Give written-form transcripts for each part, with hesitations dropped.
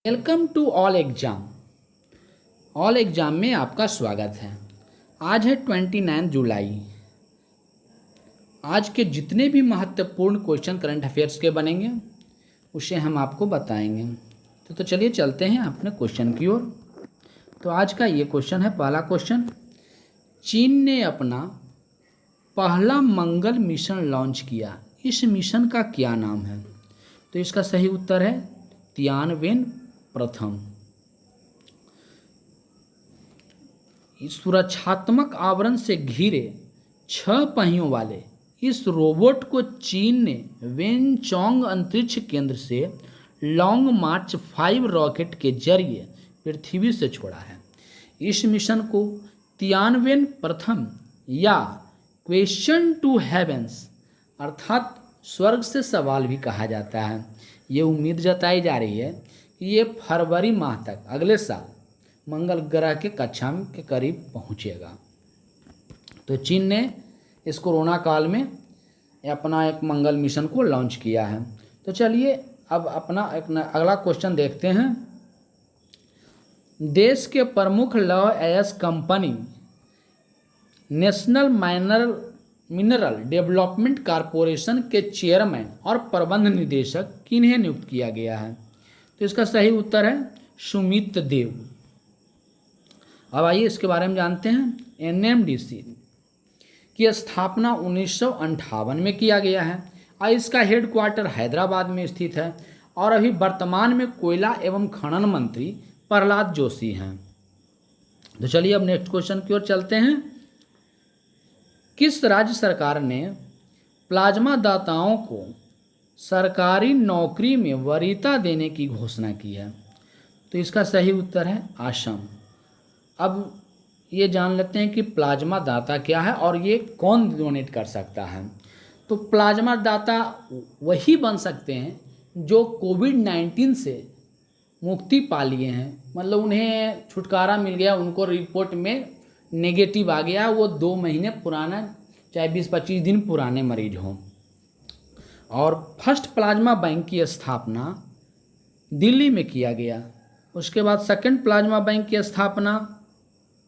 Welcome to all exam में आपका स्वागत है। आज है 29 जुलाई। आज के जितने भी महत्वपूर्ण क्वेश्चन करंट अफेयर्स के बनेंगे उसे हम आपको बताएंगे। तो चलिए चलते हैं अपने क्वेश्चन की ओर। तो आज का ये क्वेश्चन है, पहला क्वेश्चन, चीन ने अपना पहला मंगल मिशन लॉन्च किया, इस मिशन का क्या नाम है? तो इसका सही उत्तर है तियानवेन प्रथम। सुरक्षात्मक आवरण से घिरे 6 पहियों वाले इस रोबोट को चीन ने वेनचोंग अंतरिक्ष केंद्र से लॉन्ग मार्च 5 रॉकेट के जरिए पृथ्वी से छोड़ा है। इस मिशन को तियानवेन प्रथम या क्वेश्चन टू हेवेंस अर्थात स्वर्ग से सवाल भी कहा जाता है। ये उम्मीद जताई जा रही है कि ये फरवरी माह तक अगले साल मंगल ग्रह के कक्षा के करीब पहुंचेगा। तो चीन ने इस कोरोना काल में अपना एक मंगल मिशन को लॉन्च किया है। तो चलिए अब अपना एक अगला क्वेश्चन देखते हैं। देश के प्रमुख लौह अयस्क company national mineral development corporation के चेयरमैन और प्रबंध निदेशक किन्हें नियुक्त किया गया है? तो इसका सही उत्तर है सुमित देव। अब आइए इसके बारे में जानते हैं। एनएमडीसी की स्थापना 1958 में किया गया है और इसका हेडक्वार्टर हैदराबाद में स्थित है और अभी वर्तमान में कोयला एवं खनन मंत्री प्रहलाद जोशी हैं। तो चलिए अब नेक्स्ट क्वेश्चन की ओर चलते हैं। किस राज्य सरकार ने प्लाज्मा दाताओं को सरकारी नौकरी में वरीयता देने की घोषणा की है? तो इसका सही उत्तर है असम। अब ये जान लेते हैं कि प्लाज्मा दाता क्या है और ये कौन डोनेट कर सकता है। तो प्लाज्मा दाता वही बन सकते हैं जो कोविड-19 से मुक्ति पा लिए हैं, मतलब उन्हें छुटकारा मिल गया, उनको रिपोर्ट में नेगेटिव आ गया, वो 2 महीने पुराना चाहे 20-25 दिन पुराने मरीज हों। और फर्स्ट प्लाज्मा बैंक की स्थापना दिल्ली में किया गया। उसके बाद सेकंड प्लाज्मा बैंक की स्थापना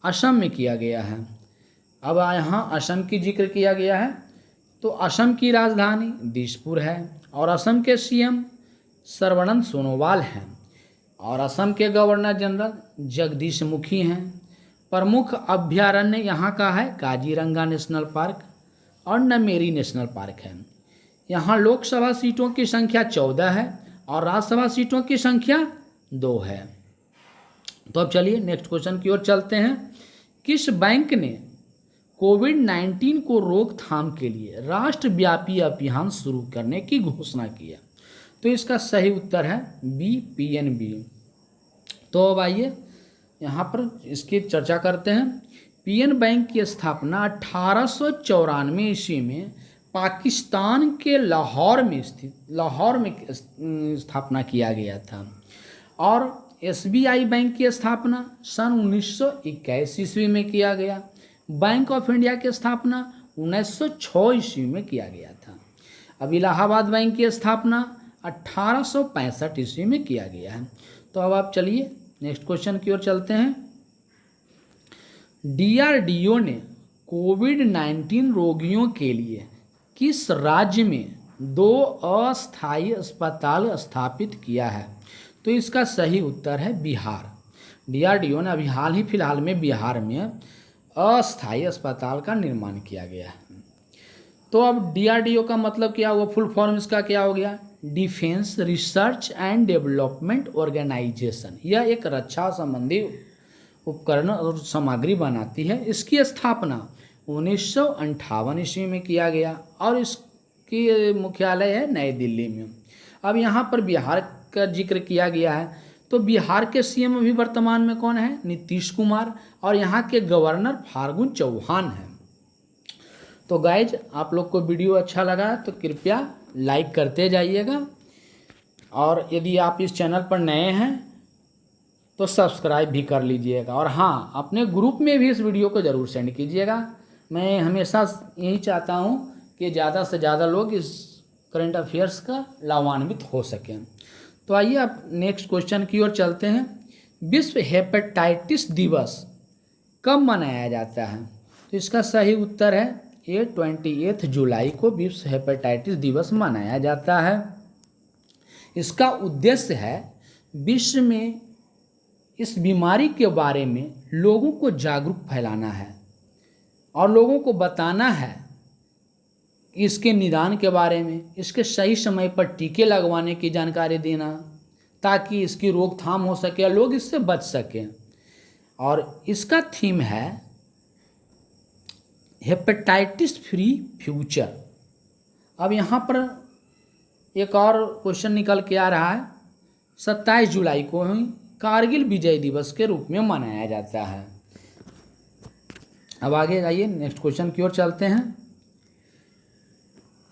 असम में किया गया है। अब यहाँ असम की जिक्र किया गया है तो असम की राजधानी दिसपुर है और असम के सीएम सर्बानंद सोनोवाल हैं और असम के गवर्नर जनरल जगदीश मुखी हैं। प्रमुख अभ्यारण्य यहाँ का है काजीरंगा नेशनल पार्क और नमेरी नेशनल पार्क है। यहाँ लोकसभा सीटों की संख्या 14 है और राज्यसभा सीटों की संख्या 2 है। तो अब चलिए नेक्स्ट क्वेश्चन की ओर चलते हैं। किस बैंक ने कोविड-19 को रोकथाम के लिए राष्ट्रव्यापी अभियान शुरू करने की घोषणा की है? तो इसका सही उत्तर है बी पीएनबी। तो अब आइए यहाँ पर इसकी चर्चा करते हैं। पीएन बैंक की स्थापना 1894 ईस्वी में पाकिस्तान के लाहौर में स्थापना किया गया था और एसबीआई बैंक की स्थापना सन 1921 ईस्वी में किया गया। बैंक ऑफ इंडिया की स्थापना 1906 ईस्वी में किया गया था। अब इलाहाबाद बैंक की स्थापना 1865 ईस्वी में किया गया है। तो अब आप चलिए नेक्स्ट क्वेश्चन की ओर चलते हैं। डीआरडीओ ने कोविड-19 रोगियों के लिए किस राज्य में 2 अस्थायी अस्पताल स्थापित किया है? तो इसका सही उत्तर है बिहार। डीआरडीओ ने अभी हाल ही फिलहाल में बिहार में अस्थायी अस्पताल का निर्माण किया गया है। तो अब डीआरडीओ का मतलब क्या हुआ, फुल फॉर्म इसका क्या हो गया? Defence research and development organisation. यह एक रक्षा संबंधी उपकरण और सामग्री बनाती है। इसकी स्थापना 1958 ईस्वी में किया गया और इसकी मुख्यालय है नई दिल्ली में। अब यहाँ पर बिहार का जिक्र किया गया है तो बिहार के सीएम अभी वर्तमान में कौन है? नीतीश कुमार और यहाँ के गवर्नर फाल्गु चौहान हैं। तो गाइज आप लोग को वीडियो अच्छा लगा तो कृपया लाइक करते जाइएगा और यदि आप इस चैनल पर नए हैं तो सब्सक्राइब भी कर लीजिएगा और हाँ, अपने ग्रुप में भी इस वीडियो को ज़रूर सेंड कीजिएगा। मैं हमेशा यही चाहता हूँ कि ज़्यादा से ज़्यादा लोग इस करंट अफेयर्स का लाभान्वित हो सकें। तो आइए अब नेक्स्ट क्वेश्चन की ओर चलते हैं। विश्व हेपेटाइटिस दिवस कब मनाया जाता है? तो इसका सही उत्तर है 28 जुलाई को विश्व हेपेटाइटिस दिवस मनाया जाता है। इसका उद्देश्य है विश्व में इस बीमारी के बारे में लोगों को जागरूक फैलाना है और लोगों को बताना है इसके निदान के बारे में, इसके सही समय पर टीके लगवाने की जानकारी देना ताकि इसकी रोकथाम हो सके और लोग इससे बच सकें। और इसका थीम है हेपेटाइटिस फ्री फ्यूचर। अब यहाँ पर एक और क्वेश्चन निकल के आ रहा है, 27 जुलाई को ही कारगिल विजय दिवस के रूप में मनाया जाता है। अब आगे जाइए नेक्स्ट क्वेश्चन की ओर चलते हैं।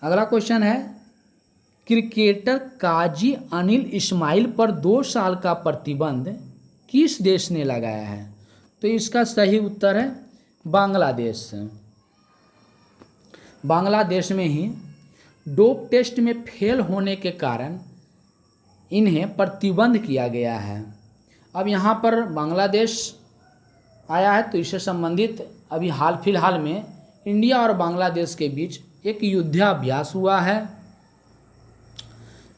अगला क्वेश्चन है, क्रिकेटर काजी अनिल इस्माइल पर 2 साल का प्रतिबंध किस देश ने लगाया है? तो इसका सही उत्तर है बांग्लादेश। बांग्लादेश में ही डोप टेस्ट में फेल होने के कारण इन्हें प्रतिबंध किया गया है। अब यहाँ पर बांग्लादेश आया है तो इससे संबंधित अभी हाल फिलहाल में इंडिया और बांग्लादेश के बीच एक युद्धाभ्यास हुआ है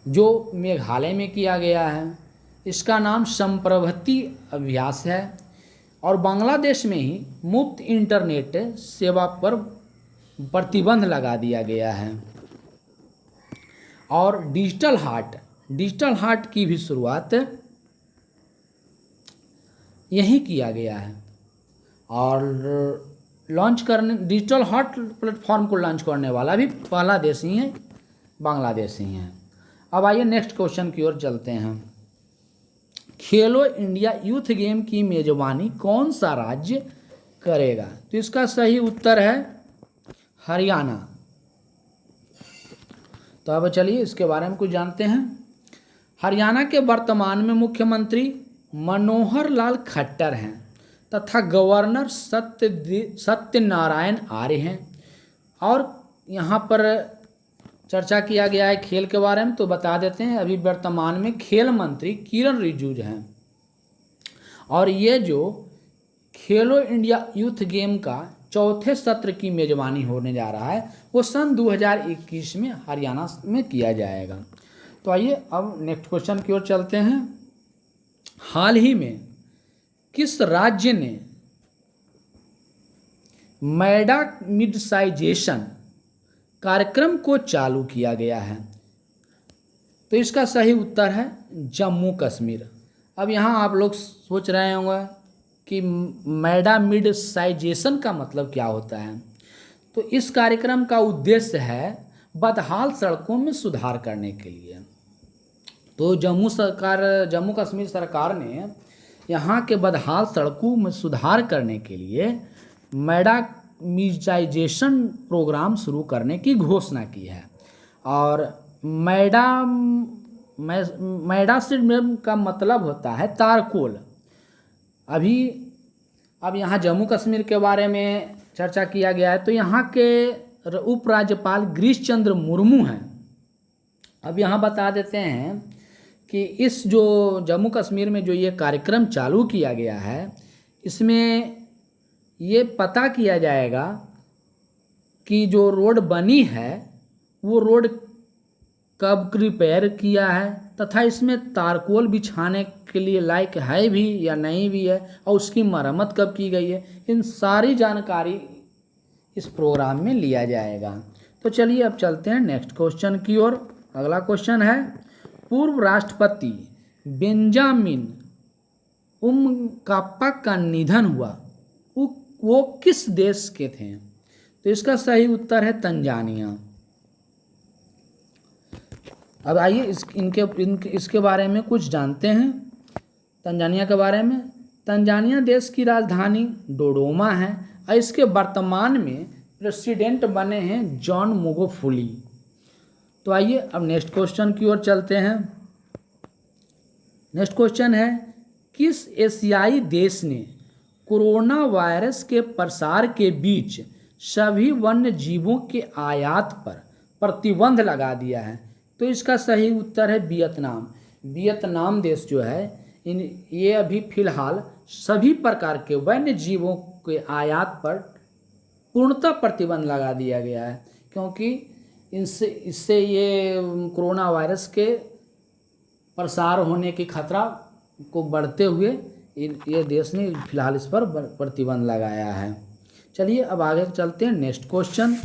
जो मेघालय में किया गया है। इसका नाम संप्रभति अभ्यास है और बांग्लादेश में ही मुफ्त इंटरनेट सेवा पर प्रतिबंध लगा दिया गया है। और डिजिटल हार्ट की भी शुरुआत यही किया गया है और लॉन्च करने डिजिटल हार्ट प्लेटफॉर्म को लॉन्च करने वाला भी पहला देश ही है, बांग्लादेश ही है। अब आइए नेक्स्ट क्वेश्चन की ओर चलते हैं। खेलो इंडिया यूथ गेम की मेजबानी कौन सा राज्य करेगा? तो इसका सही उत्तर है हरियाणा। तो अब चलिए इसके बारे में कुछ जानते हैं। हरियाणा के वर्तमान में मुख्यमंत्री मनोहर लाल खट्टर हैं तथा गवर्नर सत्यनारायण आर्य हैं। और यहाँ पर चर्चा किया गया है खेल के बारे में, तो बता देते हैं अभी वर्तमान में खेल मंत्री किरण रिजिजू हैं। और ये जो खेलो इंडिया यूथ गेम का चौथे सत्र की मेजबानी होने जा रहा है वो सन 2021 में हरियाणा में किया जाएगा। तो आइए अब नेक्स्ट क्वेश्चन की ओर चलते हैं। हाल ही में किस राज्य ने मेडामिडाइजेशन कार्यक्रम को चालू किया गया है? तो इसका सही उत्तर है जम्मू कश्मीर। अब यहाँ आप लोग सोच रहे होंगे कि मेडामिडाइजेशन का मतलब क्या होता है। तो इस कार्यक्रम का उद्देश्य है बदहाल सड़कों में सुधार करने के लिए। तो जम्मू कश्मीर सरकार ने यहाँ के बदहाल सड़कों में सुधार करने के लिए मेडामिडाइजेशन प्रोग्राम शुरू करने की घोषणा की है। और मेडासिडम का मतलब होता है तारकोल। अब यहाँ जम्मू कश्मीर के बारे में चर्चा किया गया है तो यहाँ के उपराज्यपाल गिरीश चंद्र मुर्मू हैं। अब यहाँ बता देते हैं कि इस जो जम्मू कश्मीर में जो ये कार्यक्रम चालू किया गया है इसमें ये पता किया जाएगा कि जो रोड बनी है वो रोड कब रिपेयर किया है तथा इसमें तारकोल बिछाने के लिए लायक है भी या नहीं भी है और उसकी मरम्मत कब की गई है। इन सारी जानकारी इस प्रोग्राम में लिया जाएगा। तो चलिए अब चलते हैं नेक्स्ट क्वेश्चन की ओर। अगला क्वेश्चन है, पूर्व राष्ट्रपति बेंजामिन उमकाप्पा का निधन हुआ वो किस देश के थे? तो इसका सही उत्तर है तंजानिया। अब आइए इसके बारे में कुछ जानते हैं। तंजानिया के बारे में, तंजानिया देश की राजधानी डोडोमा है और इसके वर्तमान में प्रेसिडेंट बने हैं जॉन मैगुफुली। तो आइए अब नेक्स्ट क्वेश्चन की ओर चलते हैं। नेक्स्ट क्वेश्चन है, किस एशियाई देश ने कोरोना वायरस के प्रसार के बीच सभी वन्य जीवों के आयात पर प्रतिबंध लगा दिया है? तो इसका सही उत्तर है वियतनाम। वियतनाम देश जो है ये अभी फिलहाल सभी प्रकार के वन्य जीवों के आयात पर पूर्णतः प्रतिबंध लगा दिया गया है, क्योंकि इससे ये कोरोना वायरस के प्रसार होने की खतरा को बढ़ते हुए ये देश ने फिलहाल इस पर प्रतिबंध लगाया है। चलिए अब आगे चलते हैं। नेक्स्ट क्वेश्चन,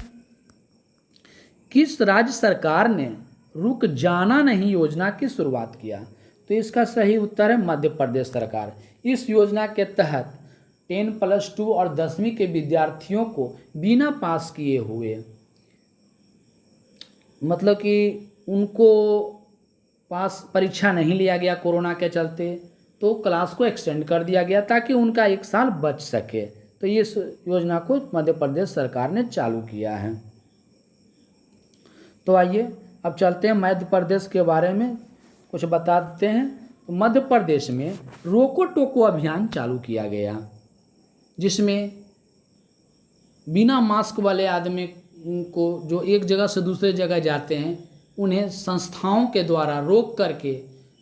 किस राज्य सरकार ने रुक जाना नहीं योजना की शुरुआत किया? तो इसका सही उत्तर है मध्य प्रदेश सरकार। इस योजना के तहत 10+2 और 10वीं के विद्यार्थियों को बिना पास किए हुए, मतलब कि उनको पास परीक्षा नहीं लिया गया कोरोना के चलते, तो क्लास को एक्सटेंड कर दिया गया ताकि उनका 1 साल बच सके। तो ये योजना को मध्य प्रदेश सरकार ने चालू किया है। तो आइए अब चलते हैं मध्य प्रदेश के बारे में कुछ बता देते हैं। तो मध्य प्रदेश में रोको टोको अभियान चालू किया गया, जिसमें बिना मास्क वाले आदमी को जो एक जगह से दूसरे जगह जाते हैं, उन्हें संस्थाओं के द्वारा रोक करके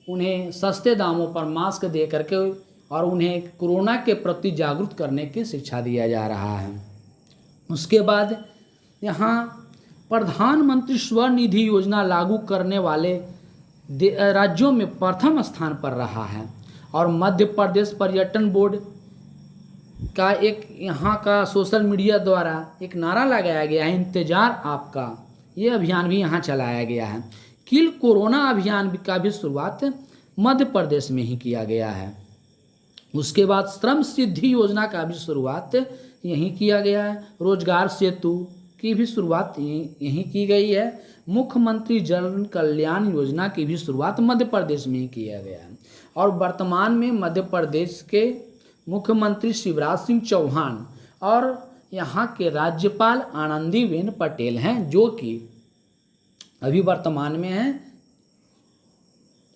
उन्हें सस्ते दामों पर मास्क दे करके और उन्हें कोरोना के प्रति जागरूक करने की शिक्षा दिया जा रहा है। उसके बाद यहाँ प्रधानमंत्री स्वनिधि योजना लागू करने वाले राज्यों में प्रथम स्थान पर रहा है। और मध्य प्रदेश पर्यटन बोर्ड का एक यहाँ का सोशल मीडिया द्वारा एक नारा लगाया गया है, इंतजार आपका। ये अभियान भी यहाँ चलाया गया है। किल कोरोना अभियान का भी शुरुआत मध्य प्रदेश में ही किया गया है। उसके बाद श्रम सिद्धि योजना का भी शुरुआत यहीं किया गया है। रोजगार सेतु की भी शुरुआत यहीं की गई है। मुख्यमंत्री जन कल्याण योजना की भी शुरुआत मध्य प्रदेश में ही किया गया है। और वर्तमान में मध्य प्रदेश के मुख्यमंत्री शिवराज सिंह चौहान और यहाँ के राज्यपाल आनंदीबेन पटेल हैं, जो कि अभी वर्तमान में हैं।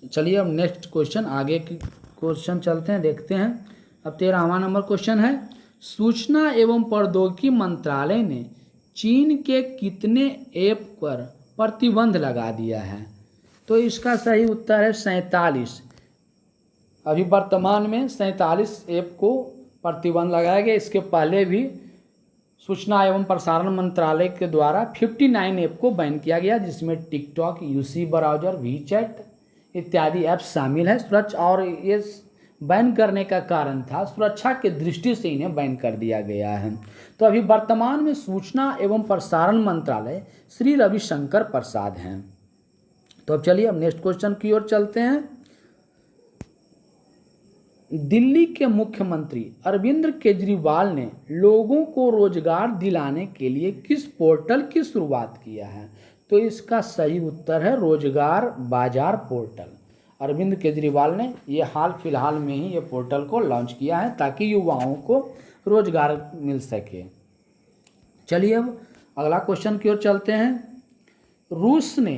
चलिए अब नेक्स्ट क्वेश्चन, आगे की क्वेश्चन चलते हैं, देखते हैं। अब 13वां नंबर क्वेश्चन है, सूचना एवं प्रौद्योगिकी मंत्रालय ने चीन के कितने ऐप पर प्रतिबंध लगा दिया है? तो इसका सही उत्तर है 47। अभी वर्तमान में 47 ऐप को प्रतिबंध लगाया गया। इसके पहले भी सूचना एवं प्रसारण मंत्रालय के द्वारा 59 ऐप को बैन किया गया, जिसमें टिकटॉक, यूसी ब्राउजर, वीचैट इत्यादि ऐप्स शामिल है। सुरक्षा, और ये बैन करने का कारण था सुरक्षा के दृष्टि से इन्हें बैन कर दिया गया है। तो अभी वर्तमान में सूचना एवं प्रसारण मंत्रालय श्री रविशंकर प्रसाद हैं। तो अब चलिए अब नेक्स्ट क्वेश्चन की ओर चलते हैं। दिल्ली के मुख्यमंत्री अरविंद केजरीवाल ने लोगों को रोजगार दिलाने के लिए किस पोर्टल की शुरुआत किया है? तो इसका सही उत्तर है रोजगार बाजार पोर्टल। अरविंद केजरीवाल ने ये हाल फिलहाल में ही ये पोर्टल को लॉन्च किया है ताकि युवाओं को रोजगार मिल सके। चलिए अब अगला क्वेश्चन की ओर चलते हैं। रूस ने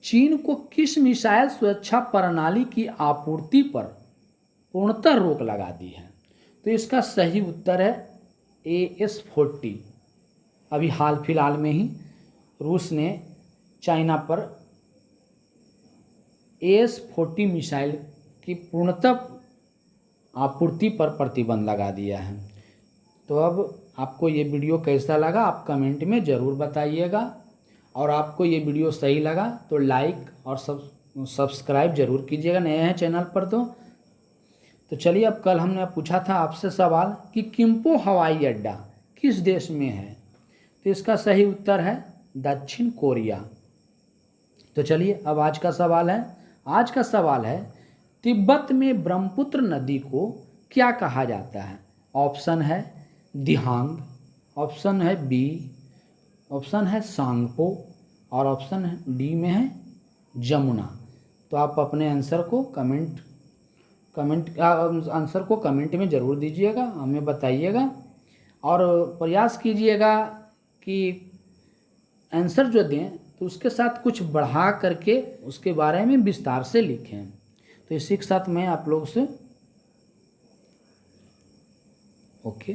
चीन को किस मिसाइल सुरक्षा प्रणाली की आपूर्ति पर पूर्णतः रोक लगा दी है? तो इसका सही उत्तर है AS-40। अभी हाल फिलहाल में ही रूस ने चाइना पर AS-40 मिसाइल की पूर्णतः आपूर्ति पर प्रतिबंध लगा दिया है। तो अब आपको ये वीडियो कैसा लगा आप कमेंट में ज़रूर बताइएगा, और आपको ये वीडियो सही लगा तो लाइक और सब्सक्राइब जरूर कीजिएगा, नए हैं चैनल पर तो चलिए अब कल हमने पूछा था आपसे सवाल कि किम्पो हवाई अड्डा किस देश में है? तो इसका सही उत्तर है दक्षिण कोरिया। तो चलिए अब आज का सवाल है तिब्बत में ब्रह्मपुत्र नदी को क्या कहा जाता है? ऑप्शन है दिहांग, ऑप्शन है बी, ऑप्शन है सांगपो और ऑप्शन है डी में है जमुना। तो आप अपने आंसर को कमेंट में ज़रूर दीजिएगा, हमें बताइएगा और प्रयास कीजिएगा कि आंसर जो दें तो उसके साथ कुछ बढ़ा करके उसके बारे में विस्तार से लिखें। तो इसी के साथ मैं आप लोग से ओके।